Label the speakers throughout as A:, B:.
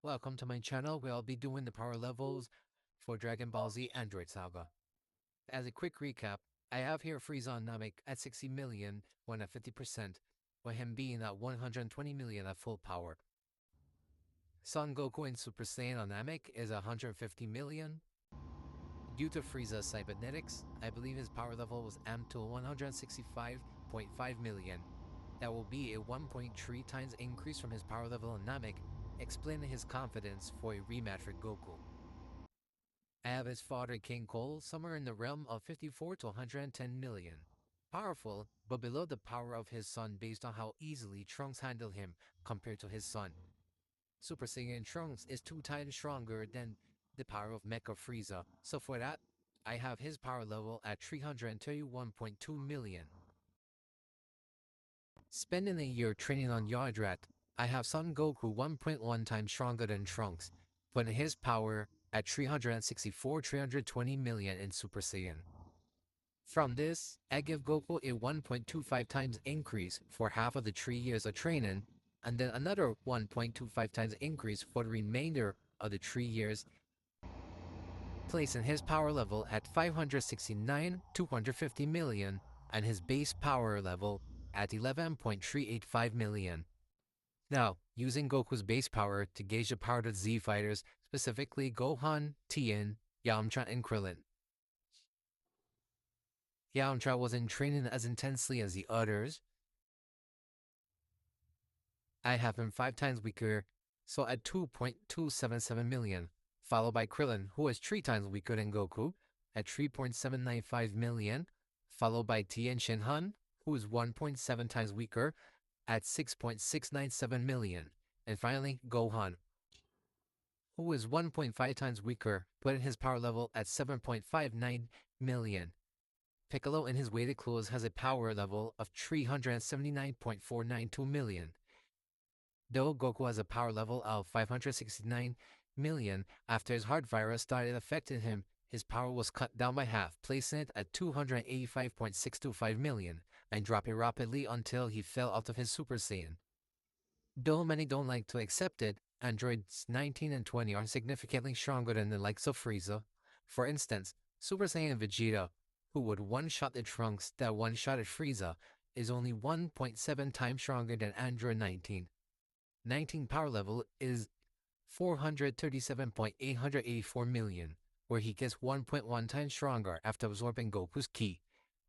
A: Welcome to my channel where I'll be doing the power levels for Dragon Ball Z Android Saga. As a quick recap, I have here Frieza and Namek at 60 million when at 50%, with him being at 120 million at full power. Son Goku in Super Saiyan on Namek is 150 million. Due to Frieza's cybernetics, I believe his power level was amped to 165.5 million. That will be a 1.3 times increase from his power level on Namek, explaining his confidence for a rematch with Goku. I have his father King Cole somewhere in the realm of 54 to 110 million. Powerful, but below the power of his son based on how easily Trunks handled him compared to his son. Super Saiyan Trunks is 2 times stronger than the power of Mecha Frieza, so for that, I have his power level at 331.2 million. Spending a year training on Yardrat, I have Son Goku 1.1 times stronger than Trunks, putting his power at 320 million in Super Saiyan. From this, I give Goku a 1.25 times increase for half of the 3 years of training, and then another 1.25 times increase for the remainder of the 3 years, placing his power level at 569,250 million, and his base power level at 11.385 million. Now, using Goku's base power to gauge the power of the Z fighters, specifically Gohan, Tien, Yamcha, and Krillin. Yamcha wasn't training as intensely as the others. I have him 5 times weaker, so at 2.277 million, followed by Krillin, who is 3 times weaker than Goku, at 3.795 million, followed by Tien Shinhan, who is 1.7 times weaker, at 6.697 million, and finally Gohan, who is 1.5 times weaker, putting his power level at 7.59 million. Piccolo in his weighted clothes has a power level of 379.492 million. Though Goku has a power level of 569 million, after his heart virus started affecting him, his power was cut down by half, placing it at 285.625 million, and dropping rapidly until he fell out of his Super Saiyan. Though many don't like to accept it, androids 19 and 20 are significantly stronger than the likes of Frieza. For instance, Super Saiyan Vegeta, who would one-shot the Trunks that one-shotted Frieza, is only 1.7 times stronger than Android 19. 19 power level is 437.884 million, where he gets 1.1 times stronger after absorbing Goku's ki,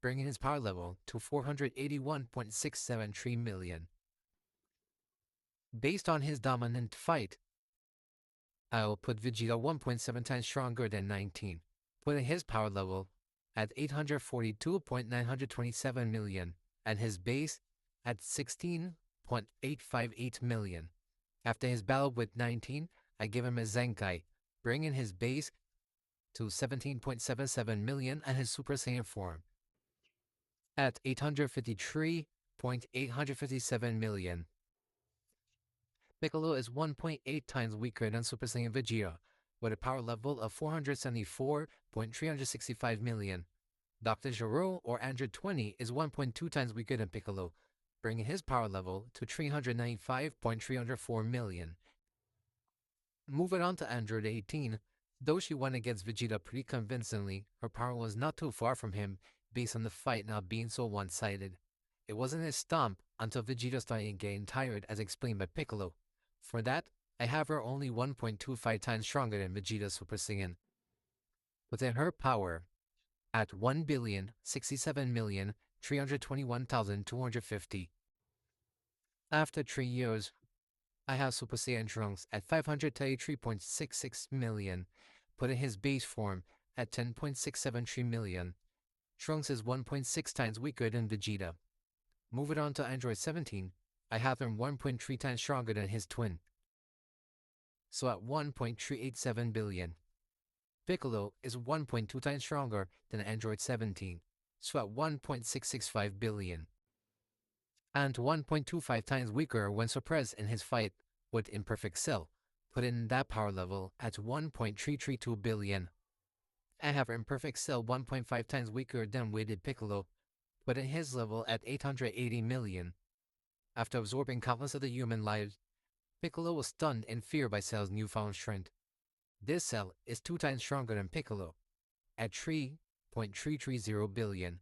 A: bringing his power level to 481.673 million. Based on his dominant fight, I will put Vegeta 1.7 times stronger than 19, putting his power level at 842.927 million, and his base at 16.858 million. After his battle with 19, I give him a Zenkai, bringing his base to 17.77 million and his Super Saiyan form at 853.857 million. Piccolo is 1.8 times weaker than Super Saiyan Vegeta, with a power level of 474.365 million. Dr. Gero, or Android 20, is 1.2 times weaker than Piccolo, bringing his power level to 395.304 million. Moving on to Android 18, though she won against Vegeta pretty convincingly, her power was not too far from him based on the fight not being so one-sided. It wasn't a stomp until Vegeta started getting tired, as explained by Piccolo. For that, I have her only 1.25 times stronger than Vegeta's Super Saiyan. Within her power, at 1,067,321,250. After 3 years, I have Super Saiyan Trunks at 533.66 million, putting his base form at 10.673 million. Trunks is 1.6 times weaker than Vegeta. Moving on to Android 17, I have him 1.3 times stronger than his twin, so at 1.387 billion. Piccolo is 1.2 times stronger than Android 17, so at 1.665 billion, and 1.25 times weaker when suppressed in his fight with Imperfect Cell, putting that power level at 1.332 billion. I have Imperfect Cell 1.5 times weaker than weighted Piccolo, putting his level at 880 million. After absorbing countless of the human lives, Piccolo was stunned in fear by Cell's newfound strength. This Cell is 2 times stronger than Piccolo, at 3.330 billion,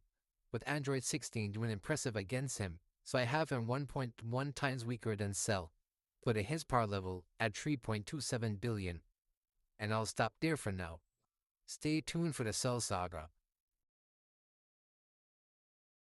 A: with Android 16 doing impressive against him, so I have him 1.1 times weaker than Cell, putting his power level at 3.27 billion. And I'll stop there for now. Stay tuned for the Cell saga.